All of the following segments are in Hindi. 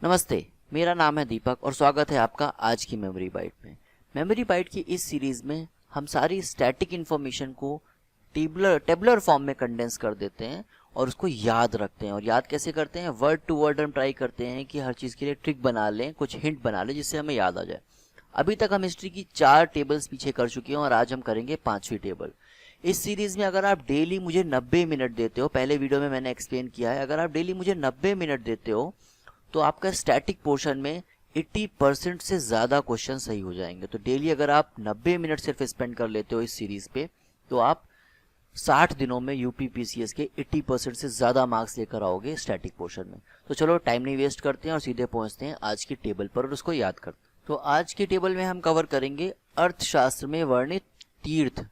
नमस्ते, मेरा नाम है दीपक और स्वागत है आपका आज की मेमोरी बाइट में। मेमोरी बाइट की इस सीरीज में हम सारी स्टैटिक इन्फॉर्मेशन को टेबुलर फॉर्म में कंडेंस कर देते हैं और उसको याद रखते हैं। और याद कैसे करते हैं? वर्ड टू वर्ड हम ट्राई करते हैं कि हर चीज़ के लिए ट्रिक बना लें, कुछ हिंट बना लें जिससे हमें याद आ जाए। अभी तक हम हिस्ट्री की 4 टेबल्स पीछे कर चुके हैं और आज हम करेंगे 5वीं टेबल। इस सीरीज में अगर आप डेली मुझे 90 मिनट देते हो, पहले वीडियो में मैंने एक्सप्लेन किया है, अगर आप डेली मुझे 90 मिनट देते हो तो आपका स्टैटिक पोर्शन में 80% से ज़्यादा क्वेश्चन सही हो जाएंगे। तो डेली अगर आप 90 मिनट सिर्फ स्पेंड कर लेते हो इस सीरीज़ पे तो आप 60 दिनों में यूपीपीसीएस के 80% से ज़्यादा मार्क्स लेकर आओगे स्टैटिक पोर्शन में। तो चलो टाइम नहीं वेस्ट करते हैं और सीधे पहुंचते हैं आज की टेबल पर और उसको याद करते हैं। तो आज की टेबल में हम कवर करेंगे अर्थशास्त्र में वर्णित तीर्थ।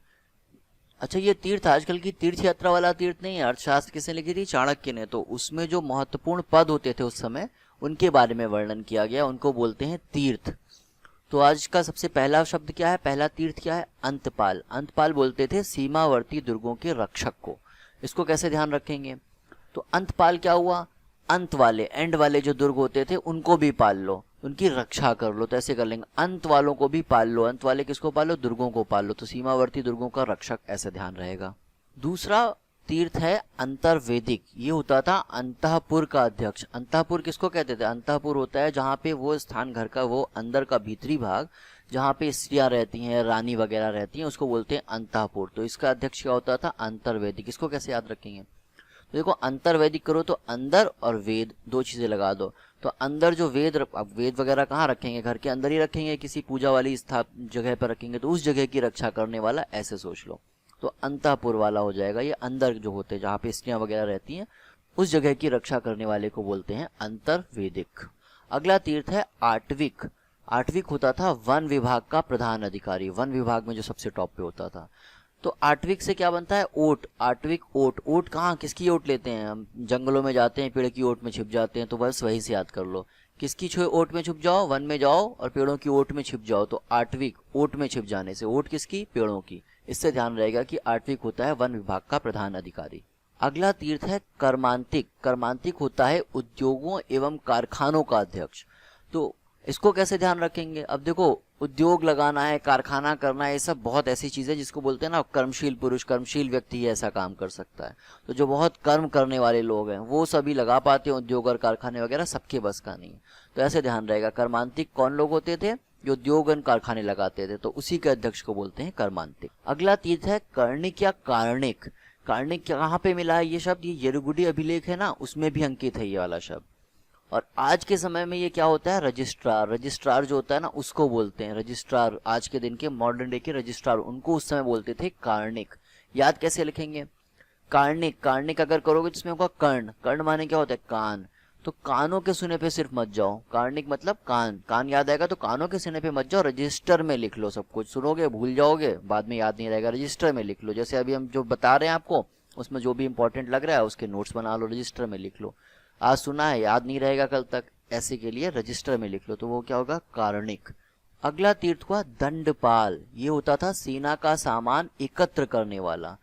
अच्छा, ये तीर्थ आजकल की तीर्थ यात्रा वाला तीर्थ नहीं है। अर्थशास्त्र किसने लिखी थी? चाणक्य ने। तो उसमें जो महत्वपूर्ण पद होते थे उस समय उनके बारे में वर्णन किया गया, उनको बोलते हैं तीर्थ। तो आज का सबसे पहला शब्द क्या है? पहला तीर्थ क्या है? अंतपाल। अंतपाल बोलते थे सीमावर्ती दुर्गों के रक्षक को। इसको कैसे ध्यान रखेंगे? तो अंतपाल क्या हुआ? अंत वाले, एंड वाले जो दुर्ग होते थे उनको भी पाल लो, उनकी रक्षा कर लो। तो ऐसे कर लेंगे, अंत वालों को भी पाल लो। अंत वाले किसको पालो? दुर्गों को पाल लो। तो सीमावर्ती दुर्गों का रक्षक, ऐसे ध्यान रहेगा। दूसरा तीर्थ है अंतर्वेदिक। ये होता था अंतःपुर का अध्यक्ष। अंतःपुर किसको कहते थे? अंतःपुर होता है जहाँ पे वो स्थान, घर का वो अंदर का भीतरी भाग जहाँ पे स्त्रियां रहती हैं, रानी वगैरह रहती हैं, उसको बोलते हैं अंतःपुर। तो इसका अध्यक्ष क्या होता था? अंतर्वेदिक। इसको कैसे याद रखेंगे? तो देखो, अंतर्वैदिक करो तो अंदर और वेद, 2 चीजें लगा दो। तो अंदर जो वेद, अब वेद वगैरह कहाँ रखेंगे? घर के अंदर ही रखेंगे, किसी पूजा वाली जगह पर रखेंगे, तो उस जगह की रक्षा करने वाला, ऐसे सोच लो। तो अंतःपुर वाला हो जाएगा। ये अंदर जो होते हैं जहाँ पे स्त्रियां वगैरह रहती हैं, उस जगह की रक्षा करने वाले को बोलते हैं अंतर्वेदिक। अगला तीर्थ है आटविक। आटविक होता था वन विभाग का प्रधान अधिकारी, वन विभाग में जो सबसे टॉप पे होता था। तो आटविक से क्या बनता है? ओट। आटविक ओट। ओट कहाँ, किसकी ओट लेते हैं? हम जंगलों में जाते हैं, पेड़ की ओट में छिप जाते हैं, तो बस वही से याद कर लो। किसकी ओट में छुप जाओ? वन में जाओ और पेड़ों की ओट में छिप जाओ। तो आटविक, ओट में छिप जाने से। ओट किसकी? पेड़ों की। इससे ध्यान रहेगा कि आटविक होता है वन विभाग का प्रधान अधिकारी। अगला तीर्थ है कर्मांतिक। कर्मांतिक होता है उद्योगों एवं कारखानों का अध्यक्ष। तो इसको कैसे ध्यान रखेंगे? अब देखो, उद्योग लगाना है, कारखाना करना है, ये सब बहुत ऐसी चीजें जिसको बोलते हैं ना कर्मशील पुरुष, कर्मशील व्यक्ति ही ऐसा काम कर सकता है। तो जो बहुत कर्म करने वाले लोग हैं वो सभी लगा पाते हैं उद्योग और कारखाने वगैरह, सबके बस का नहीं है। तो ऐसे ध्यान रहेगा, कर्मांतिक कौन लोग होते थे? जो उद्योग और कारखाने लगाते थे, तो उसी के अध्यक्ष को बोलते हैं कर्मांतिक। अगला तीर्थ है कर्णिक या कार्णिक। कार्णिक कहाँ पे मिला है ये शब्द? ये यरुगुडी अभिलेख है ना, उसमें भी अंकित है ये वाला शब्द। और आज के समय में ये क्या होता है? रजिस्ट्रार। रजिस्ट्रार जो होता है ना, उसको बोलते हैं रजिस्ट्रार। आज के दिन के मॉडर्न डे के रजिस्ट्रार, उनको उस समय बोलते थे कार्णिक। याद कैसे लिखेंगे? कार्णिक, कार्णिक अगर करोगे तो इसमें होगा कर्ण। कर्ण माने क्या होता है? कान। तो कानों के सुने पे सिर्फ मत जाओ, कार्णिक मतलब कान। कान याद आएगा तो कानों के सुने पे मत जाओ, रजिस्टर में लिख लो। सब कुछ सुनोगे भूल जाओगे, बाद में याद नहीं रहेगा, रजिस्टर में लिख लो। जैसे अभी हम जो बता रहे हैं आपको, उसमें जो भी इंपॉर्टेंट लग रहा है उसके नोट्स बना लो, रजिस्टर में लिख लो। आज सुना है, याद नहीं रहेगा कल तक, ऐसे के लिए रजिस्टर में लिख लो। तो वो क्या होगा? कार्णिक। अगला तीर्थ हुआ दंडपाल। ये होता था सेना का सामान एकत्र करने वाला।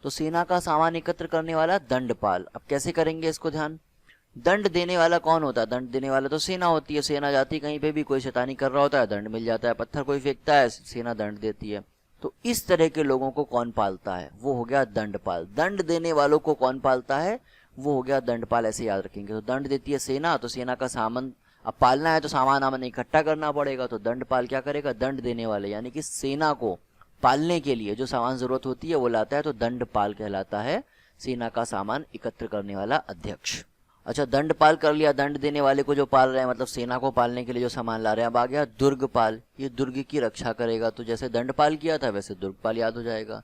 तो सेना का सामान एकत्र करने वाला दंडपाल। अब कैसे करेंगे इसको ध्यान? दंड देने वाला कौन होता है? दंड देने वाला तो सेना होती है। सेना जाती है कहीं पे भी, कोई शैतानी कर रहा होता है, दंड मिल जाता है। पत्थर कोई फेंकता है, सेना दंड देती है। तो इस तरह के लोगों को कौन पालता है? वो हो गया दंडपाल। दंड देने वालों को कौन पालता है? वो हो गया दंडपाल। ऐसे याद रखेंगे। तो दंड देती है सेना, तो सेना का सामान अब पालना है तो सामान आमन इकट्ठा करना पड़ेगा। तो दंडपाल क्या करेगा? दंड देने वाले, यानी कि सेना को पालने के लिए जो सामान जरूरत होती है वो लाता है, तो दंडपाल कहलाता है सेना का सामान एकत्र करने वाला अध्यक्ष। अच्छा, दंडपाल कर लिया, दंड देने वाले को जो पाल रहे हैं, मतलब सेना को पालने के लिए जो सामान ला रहे हैं। अब आ गया दुर्गपाल। ये दुर्ग की रक्षा करेगा। तो जैसे दंडपाल किया था वैसे दुर्गपाल याद हो जाएगा।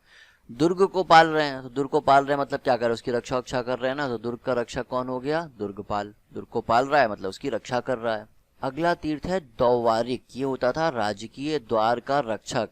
दुर्ग को पाल रहे हैं, तो दुर्ग को पाल रहे हैं मतलब क्या कर रहे हैं? उसकी रक्षा कर रहे हैं ना। तो दुर्ग का रक्षक कौन हो गया? दुर्गपाल। दुर्ग को पाल रहा है मतलब उसकी रक्षा कर रहा है। अगला तीर्थ है दौवारिक। ये होता था राजकीय द्वार का रक्षक।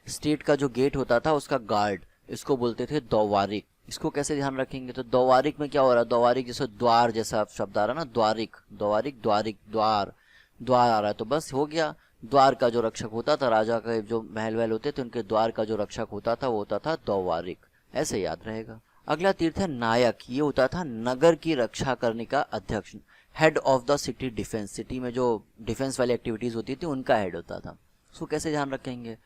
स्टेट का जो गेट होता था उसका गार्ड, इसको बोलते थे दौवारिक। इसको कैसे ध्यान रखेंगे? तो दौवारिक में क्या हो रहा है? दौवारिक जैसे द्वार जैसा शब्द आ रहा है ना, द्वारिक, दौवारिक, द्वारिक, द्वार, द्वार आ रहा है, तो बस हो गया। द्वार का जो रक्षक होता था, राजा के जो महल वहल होते थे उनके द्वार का जो रक्षक होता था वो होता था दौवारिक। ऐसे याद रहेगा। अगला तीर्थ है नायक। ये होता था नगर की रक्षा करने का अध्यक्ष। Head of the city defence, city में जो डिफेंस वाली एक्टिविटीज़ होती थी उनका हेड होता था। उसको कैसे ध्यान रखेंगे?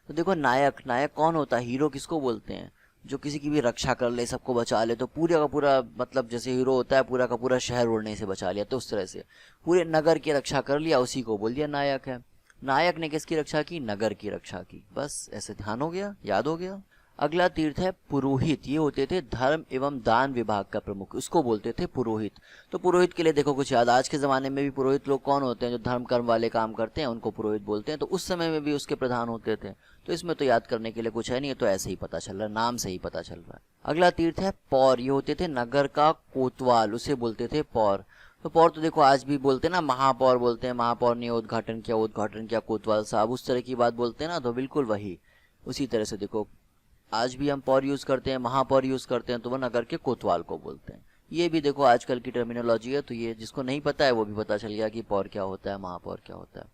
तो देखो नायक, नायक कौन होता है? हीरो किसको बोलते हैं? जो किसी की भी रक्षा कर ले, सबको बचा ले। तो पूरा का पूरा मतलब जैसे हीरो होता है, पूरा का पूरा शहर उड़ने से बचा लिया, तो उस तरह से पूरे नगर की रक्षा कर लिया, उसी को बोल दिया नायक है। नायक ने किसकी रक्षा की? नगर की रक्षा की। बस ऐसे ध्यान हो गया, याद हो गया। अगला तीर्थ है पुरोहित। ये होते थे धर्म एवं दान विभाग का प्रमुख, उसको बोलते थे पुरोहित। तो पुरोहित के लिए देखो कुछ याद, आज के ज़माने में भी पुरोहित लोग कौन होते हैं? जो धर्म कर्म वाले काम करते हैं उनको पुरोहित बोलते हैं। तो उस समय में भी उसके प्रधान होते थे। तो इसमें तो याद करने के लिए कुछ है नहीं, तो ऐसे ही पता चल रहा है, नाम से ही पता चल रहा है। अगला तीर्थ है पौर। ये होते थे नगर का कोतवाल, उसे बोलते थे पौर। तो पौर तो देखो आज भी बोलते हैं ना, महापौर बोलते हैं, महापौर ने उद्घाटन किया कोतवाल साहब, उस तरह की बात बोलते हैं ना, तो बिल्कुल वही उसी तरह से देखो आज भी हम पौर यूज करते हैं, महापौर यूज करते हैं, तो वो नगर के कोतवाल को बोलते हैं। ये भी देखो आजकल की टर्मिनोलॉजी है, तो ये जिसको नहीं पता है वो भी पता चल गया कि पौर क्या होता है, महापौर क्या होता है।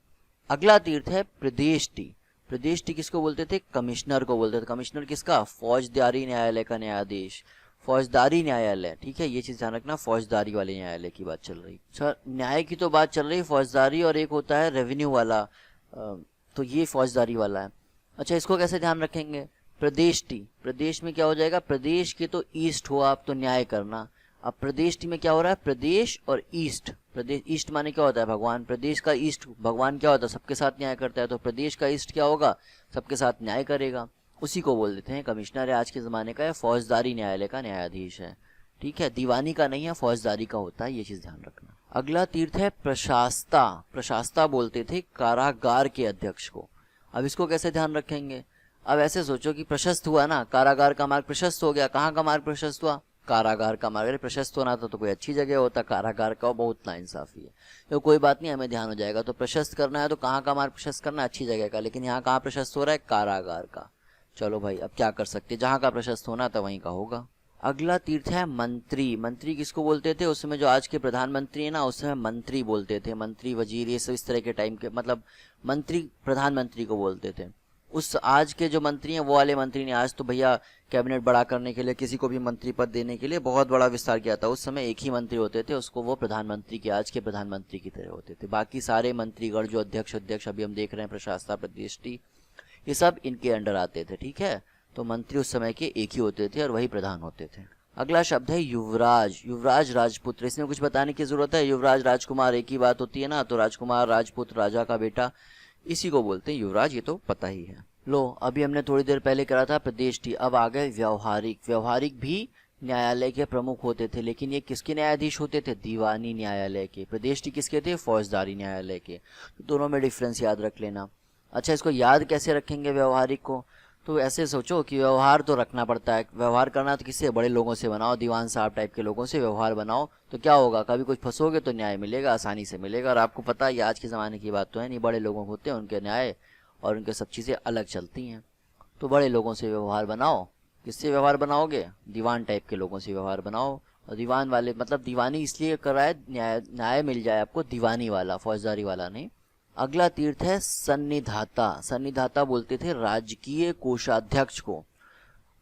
अगला तीर्थ है प्रदेष्टि। प्रदेष्टि किसको बोलते थे? कमिश्नर को बोलते थे। कमिश्नर किसका? फौजदारी न्यायालय का न्यायाधीश, फौजदारी न्यायालय, ठीक है, ये चीज ध्यान रखना, फौजदारी वाले न्यायालय की बात चल रही। अच्छा, न्याय की तो बात चल रही, फौजदारी, और एक होता है रेवेन्यू वाला, तो ये फौजदारी वाला है। अच्छा, इसको कैसे ध्यान रखेंगे? प्रदेष्टि, प्रदेश में क्या हो जाएगा? प्रदेश के तो ईस्ट हुआ, आप तो न्याय करना। अब प्रदेष्टि में क्या हो रहा है? प्रदेश और ईस्ट। प्रदेश, ईस्ट माने क्या होता है? भगवान। प्रदेश का ईस्ट भगवान क्या होता है? सबके साथ न्याय करता है। तो प्रदेश का ईस्ट क्या होगा? सबके साथ न्याय करेगा, उसी को बोल देते हैं कमिश्नर है, आज के ज़माने का है, फौजदारी न्यायालय का न्यायाधीश है, ठीक है, दीवानी का नहीं है, फौजदारी का होता है, ये चीज़ ध्यान रखना। अगला तीर्थ है प्रशास्ता। प्रशास्ता बोलते थे कारागार के अध्यक्ष को। अब इसको कैसे ध्यान रखेंगे? अब ऐसे सोचो कि प्रशस्त हुआ ना, कारागार का मार्ग प्रशस्त हो गया। कहाँ का मार्ग प्रशस्त हुआ? कारागार का मार्ग। अरे प्रशस्त होना था तो कोई अच्छी जगह होता, कारागार का बहुत नाइंसाफी है। तो कोई बात नहीं, हमें ध्यान हो जाएगा। तो प्रशस्त करना है तो कहाँ का मार्ग प्रशस्त करना? अच्छी जगह का। लेकिन यहाँ कहाँ प्रशस्त हो रहा है? कारागार का। चलो भाई, अब क्या कर सकते, जहाँ का प्रशस्त होना था वहीं का होगा। अगला तीर्थ है मंत्री। मंत्री किसको बोलते थे? उस समय जो आज के प्रधानमंत्री है ना, उस समय मंत्री बोलते थे, मंत्री वजीर ये सब इस तरह के टाइम के, मतलब मंत्री प्रधानमंत्री को बोलते थे। उस आज के जो मंत्री हैं वो वाले मंत्री ने, आज तो भैया कैबिनेट बड़ा करने के लिए, किसी को भी मंत्री पद देने के लिए बहुत बड़ा विस्तार किया था। उस समय एक ही मंत्री होते थे, उसको वो प्रधानमंत्री के, आज के प्रधानमंत्री की तरह होते थे। बाकी सारे मंत्रीगण जो अध्यक्ष अभी हम देख रहे हैं, प्रशासता, प्रतिष्ठी, ये सब इनके अंडर आते थे, ठीक है। तो मंत्री उस समय के एक ही होते थे और वही प्रधान होते थे। अगला शब्द है युवराज। युवराज राजपुत्र, इसमें कुछ बताने की जरूरत है? युवराज राजकुमार एक ही बात होती है ना, तो राजकुमार, राजपुत्र, राजा का बेटा, इसी को बोलते हैं युवराज, ये तो पता ही है। लो, अभी हमने थोड़ी देर पहले करा था प्रतिष्ठी, अब आ गए व्यावहारिक। व्यावहारिक भी न्यायालय के प्रमुख होते थे, लेकिन ये किसके न्यायाधीश होते थे? दीवानी न्यायालय के। प्रतिष्ठी किसके थे? फौजदारी न्यायालय के। तो दोनों में डिफरेंस याद रख लेना। अच्छा, इसको याद कैसे रखेंगे व्यवहारिक को? तो ऐसे सोचो कि व्यवहार तो रखना पड़ता है, व्यवहार करना तो किससे? बड़े लोगों से बनाओ, दीवान साहब टाइप के लोगों से व्यवहार बनाओ, तो क्या होगा? कभी कुछ फंसोगे तो न्याय मिलेगा, आसानी से मिलेगा। और आपको पता है ये आज के ज़माने की बात तो है नहीं, बड़े लोगों होते हैं, उनके न्याय और उनके सब चीज़ें अलग चलती हैं। तो बड़े लोगों से व्यवहार बनाओ। किससे व्यवहार बनाओगे? दीवान टाइप के लोगों से व्यवहार बनाओ। और दीवान वाले मतलब दीवानी इसलिए कराए, न्याय न्याय मिल जाए आपको, दीवानी वाला, फौजदारी वाला नहीं। अगला तीर्थ है सन्निधाता। सन्निधाता बोलते थे राजकीय कोषाध्यक्ष को।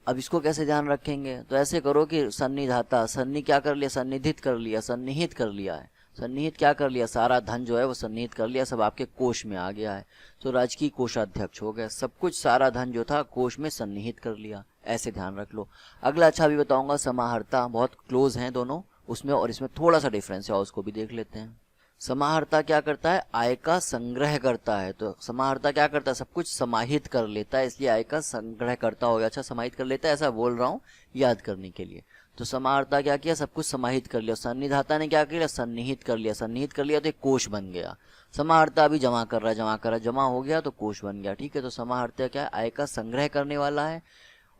अब इसको कैसे ध्यान रखेंगे? तो ऐसे करो कि सन्निधाता, सन्नी क्या कर लिया? सन्निधित कर लिया, सन्निहित कर लिया है। सन्निहित क्या कर लिया? सारा धन जो है वो सन्निहित कर लिया, सब आपके कोष में आ गया है, तो राजकीय कोषाध्यक्ष हो गया। सब कुछ, सारा धन जो था कोष में सन्निहित कर लिया, ऐसे ध्यान रख लो। अगला अच्छा भी बताऊंगा, समाहर्ता, बहुत क्लोज हैं दोनों, उसमें और इसमें थोड़ा सा डिफरेंस है, उसको भी देख लेते हैं। समाहर्ता क्या करता है? आय का संग्रह करता है। तो समाहर्ता क्या करता है? सब कुछ समाहित कर लेता है, इसलिए आय का संग्रह करता हो गया। अच्छा, समाहित कर लेता है, ऐसा बोल रहा हूँ याद करने के लिए। तो समाहर्ता क्या किया? सब कुछ समाहित कर लिया। सन्निधाता ने क्या किया? सन्निहित कर लिया। सन्निहित कर लिया तो एक कोष बन गया। समाहर्ता अभी जमा कर रहा है, जमा कर रहा है, जमा हो गया तो कोष बन गया, ठीक है। तो समाहर्ता क्या है? आय का संग्रह करने वाला है।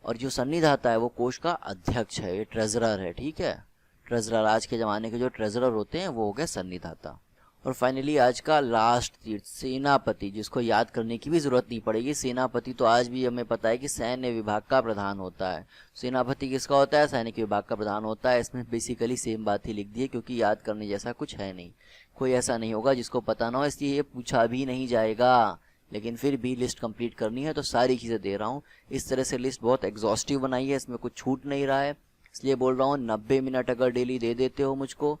और जो सन्निधाता है वो कोष का अध्यक्ष है, ये ट्रेजरर है, ठीक है। ट्रेजरर, आज के जमाने के जो ट्रेजरर होते हैं वो हो गए सन्निधाता। और फाइनली आज का लास्ट तीर्थ सेनापति, जिसको याद करने की भी जरूरत नहीं पड़ेगी। सेनापति तो आज भी हमें पता है कि सैन्य विभाग का प्रधान होता है। सेनापति किसका होता है? सैनिक विभाग का प्रधान होता है। इसमें बेसिकली सेम बात ही लिख दी है, क्योंकि याद करने जैसा कुछ है नहीं, कोई ऐसा नहीं होगा जिसको पता ना हो, इसलिए ये पूछा भी नहीं जाएगा। लेकिन फिर भी लिस्ट कंप्लीट करनी है तो सारी चीज़ें दे रहा हूँ। इस तरह से लिस्ट बहुत एग्जॉस्टिव बनाई है, इसमें कुछ छूट नहीं रहा है, इसलिए बोल रहा हूँ 90 मिनट अगर डेली दे देते हो मुझको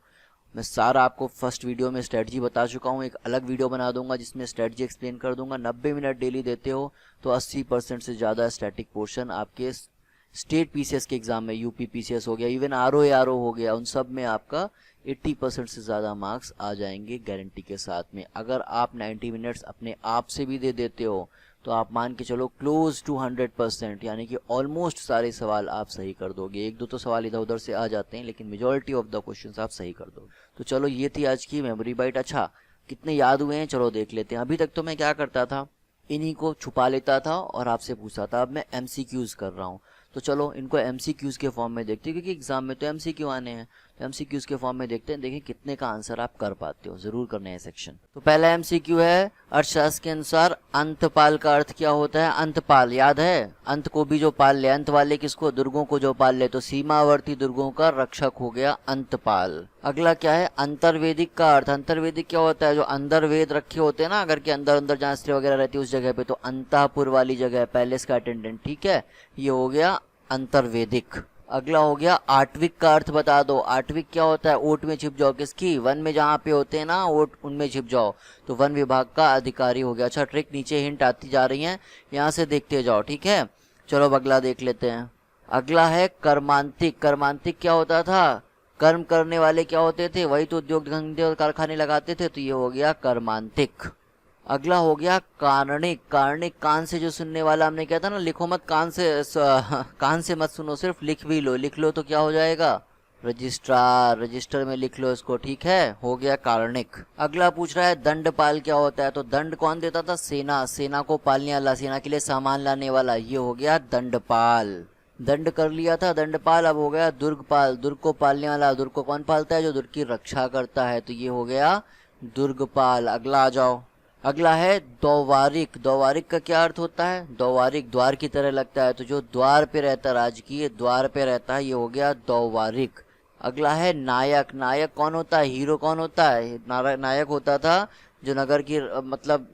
मैं सारा आपको फर्स्ट वीडियो में स्ट्रेटजी बता चुका हूँ, एक अलग वीडियो बना दूंगा जिसमें स्ट्रेटजी एक्सप्लेन कर दूंगा। 90 मिनट डेली देते हो तो 80% से ज़्यादा स्टैटिक पोर्शन आपके स्टेट पीसीएस के एग्जाम में, यूपी पीसीएस हो गया, इवन आरओ हो गया, उन सब में आपका 80% से ज़्यादा मार्क्स आ जाएंगे गारंटी के साथ में। अगर आप 90 मिनट्स अपने आप से भी दे देते हो तो आप मान के चलो क्लोज टू 100%, यानी कि ऑलमोस्ट सारे सवाल आप सही कर दोगे। एक दो तो सवाल इधर उधर से आ जाते हैं, लेकिन मेजॉरिटी ऑफ द क्वेश्चंस आप सही कर दोगे। तो चलो ये थी आज की मेमोरी बाइट। अच्छा, कितने याद हुए हैं चलो देख लेते हैं। अभी तक तो मैं क्या करता था, इन्हीं को छुपा लेता था और आपसे पूछता था। अब मैं एमसीक्यूज कर रहा हूँ, तो चलो इनको एमसीक्यूज के फॉर्म में देखते हैं, क्योंकि एग्जाम में तो एमसीक्यू आने हैं। तो एमसीक्यूज के फॉर्म में देखते हैं, देखिए कितने का आंसर आप कर पाते हो, जरूर करना है सेक्शन। तो पहला एमसीक्यू है, अर्थशास्त्र के अनुसार अंतपाल का अर्थ क्या होता है? अंतपाल याद है, अंत को भी जो पाल ले, अंत वाले किसको? दुर्गों को जो पाल ले, तो सीमावर्ती दुर्गों का रक्षक हो गया अंतपाल। अगला क्या है? अंतर्वेदिक का अर्थ। अंतर्वेदिक क्या होता है? जो अंदर वेद रखे होते हैं ना, अगर के अंदर अंदर जहाँ स्त्री वगैरह रहती है उस जगह पे, तो अंतःपुर वाली जगह, पैलेस का अटेंडेंट, ठीक है, ये हो गया अंतर्वेदिक। अगला हो गया आठविक का अर्थ बता दो। आठविक क्या होता है? ओट में छिप जाओ, किसकी? वन में जहाँ पे होते हैं ना ओट, उनमें छिप जाओ, तो वन विभाग का अधिकारी हो गया। अच्छा ट्रिक, नीचे हिंट आती जा रही है, यहाँ से देखते जाओ, ठीक है। चलो अब अगला देख लेते हैं। अगला है कर्मांतिक। कर्मांतिक क्या होता था? कर्म करने वाले क्या होते थे? वही तो उद्योग धंधे और कारखाने लगाते थे, तो ये हो गया कर्मांतिक। अगला हो गया कारणिक। कारणिक कान से जो सुनने वाला, हमने कहा था ना लिखो मत कान से, कान से मत सुनो, सिर्फ लिख भी लो। लिख लो तो क्या हो जाएगा? रजिस्ट्रार। रजिस्टर में लिख लो इसको, ठीक है, हो गया कारणिक। अगला पूछ रहा है दंडपाल क्या होता है? तो दंड कौन देता था? सेना। सेना को पालने वाला, सेना के लिए सामान लाने वाला, ये हो गया दंडपाल। दंड कर लिया था दंडपाल, अब हो गया दुर्गपाल। दुर्ग को पालने वाला, दुर्ग को कौन पालता है? जो दुर्ग की रक्षा करता है, तो ये हो गया दुर्गपाल। अगला आ जाओ। अगला है द्वारिक। द्वारिक का क्या अर्थ होता है? द्वारिक द्वार की तरह लगता है, तो जो द्वार पे रहता है, राजकीय द्वार पे रहता है, ये हो गया द्वारिक। अगला है नायक। नायक कौन होता है? हीरो कौन होता है? नायक होता था जो नगर की, मतलब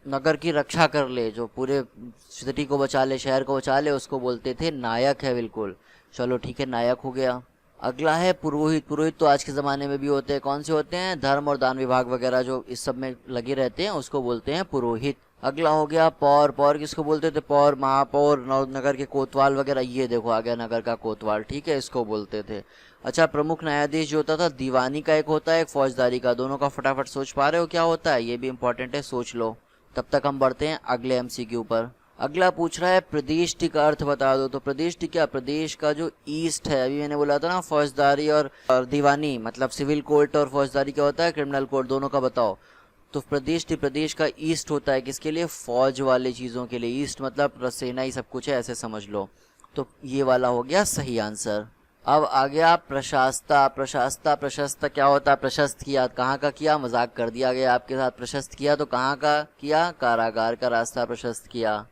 नगर की रक्षा कर ले, जो पूरे सिटी को बचा ले, शहर को बचा ले, उसको बोलते थे नायक है, बिल्कुल। चलो ठीक है, नायक हो गया। अगला है पुरोहित। पुरोहित तो आज के ज़माने में भी होते हैं। कौन से होते हैं? धर्म और दान विभाग वगैरह जो इस सब में लगे रहते हैं, उसको बोलते हैं पुरोहित। अगला हो गया पौर। पौर किसको बोलते थे? पौर, महापौर, नगर के कोतवाल वगैरह, ये देखो आ गया नगर का कोतवाल, ठीक है, इसको बोलते थे। अच्छा, प्रमुख न्यायाधीश जो होता था, दीवानी का एक होता है, एक फौजदारी का, दोनों का फटाफट सोच पा रहे हो क्या होता है? ये भी इंपॉर्टेंट है, सोच लो। तब तक हम बढ़ते हैं अगले एमसीक्यू पर। अगला पूछ रहा है प्रदेष्टि का अर्थ बता दो। तो प्रदेष्टि क्या? प्रदेश का जो ईस्ट है, अभी मैंने बोला था ना फौजदारी और दीवानी, मतलब सिविल कोर्ट, और फौजदारी क्या होता है? क्रिमिनल कोर्ट, दोनों का बताओ। तो प्रदेष्टि प्रदेश का ईस्ट होता है, किसके लिए? फौज वाले चीज़ों के लिए। ईस्ट मतलब सेना ही सब कुछ है, ऐसे समझ लो। तो ये वाला हो गया सही आंसर। अब आ गया प्रशास्ता। प्रशास्ता, प्रशस्त क्या होता है? प्रशस्त किया, कहाँ का किया? मजाक कर दिया गया आपके साथ। प्रशस्त किया तो कहाँ का किया? कारागार का रास्ता प्रशस्त किया।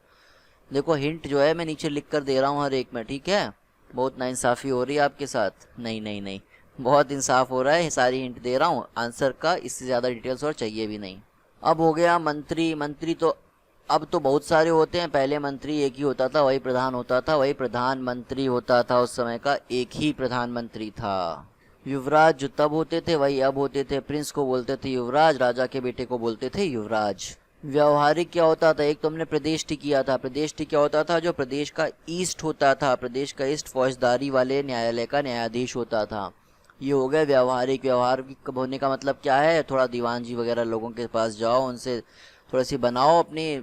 देखो हिंट जो है मैं नीचे लिख कर दे रहा हूँ हर एक में, ठीक है। बहुत नाइंसाफ़ी हो रही है आपके साथ। नहीं नहीं नहीं, बहुत इंसाफ हो रहा है, सारी हिंट दे रहा हूँ आंसर का, इससे ज़्यादा डिटेल्स और चाहिए भी नहीं। अब हो गया मंत्री। मंत्री तो अब तो बहुत सारे होते हैं, पहले मंत्री एक ही होता था, वही प्रधान होता था, वही प्रधानमंत्री होता था। उस समय का एक ही प्रधानमंत्री था। युवराज जो तब होते थे वही अब होते थे। प्रिंस को बोलते थे युवराज, राजा के बेटे को बोलते थे युवराज। व्यवहारिक क्या होता था? एक तो हमने प्रदेष्टि किया था। प्रदेष्टि क्या होता था? जो प्रदेश का ईस्ट होता था, प्रदेश का ईस्ट फौजदारी वाले न्यायालय का न्यायाधीश होता था। ये हो गया व्यवहारिक। व्यवहारिक होने का मतलब क्या है? थोड़ा दीवान जी वगैरह लोगों के पास जाओ, उनसे थोड़ी सी बनाओ, अपनी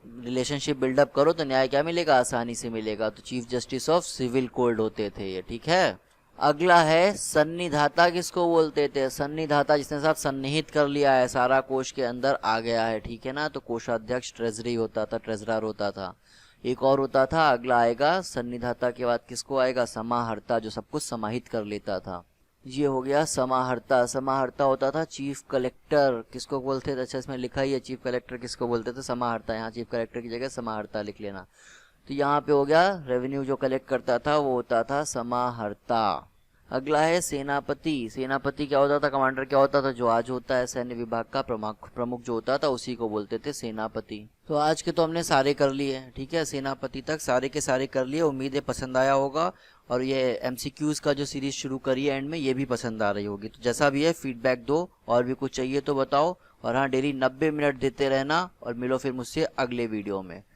रिलेशनशिप बिल्डअप करो, तो न्याय क्या मिलेगा? आसानी से मिलेगा। तो chief justice of civil court होते थे ये, ठीक है। अगला है सन्निधाता। किसको बोलते थे? सन्निधाता जिसने साहब सन्निहित कर लिया है, सारा कोष के अंदर आ गया है, ठीक है ना। तो कोषाध्यक्ष ट्रेजरी होता था, ट्रेजरर होता था। एक और होता था, अगला आएगा सन्निधाता के बाद किसको आएगा? समाहर्ता, जो सब कुछ समाहित कर लेता था। ये हो गया समाहर्ता। समाहर्ता होता था चीफ कलेक्टर। किसको बोलते थे? अच्छा इसमें लिखा ही है चीफ कलेक्टर किसको बोलते थे? समाहर्ता। यहाँ चीफ कलेक्टर की जगह समाहर्ता लिख लेना। तो यहाँ पे हो गया रेवेन्यू जो कलेक्ट करता था वो होता था समाहर्ता। अगला है सेनापति। सेनापति क्या होता था? कमांडर क्या होता था? जो आज होता है सैन्य विभाग का प्रमुख जो होता था, उसी को बोलते थे सेनापति। तो आज के तो हमने सारे कर लिए, ठीक है, सेनापति तक सारे के सारे कर लिए। उम्मीद है पसंद आया होगा और ये एमसीक्यूज़ का जो सीरीज़ शुरू करी है एंड में, ये भी पसंद आ रही होगी। तो जैसा भी है फीडबैक दो, और भी कुछ चाहिए तो बताओ। और हाँ, डेली 90 मिनट देते रहना, और मिलो फिर मुझसे अगले वीडियो में।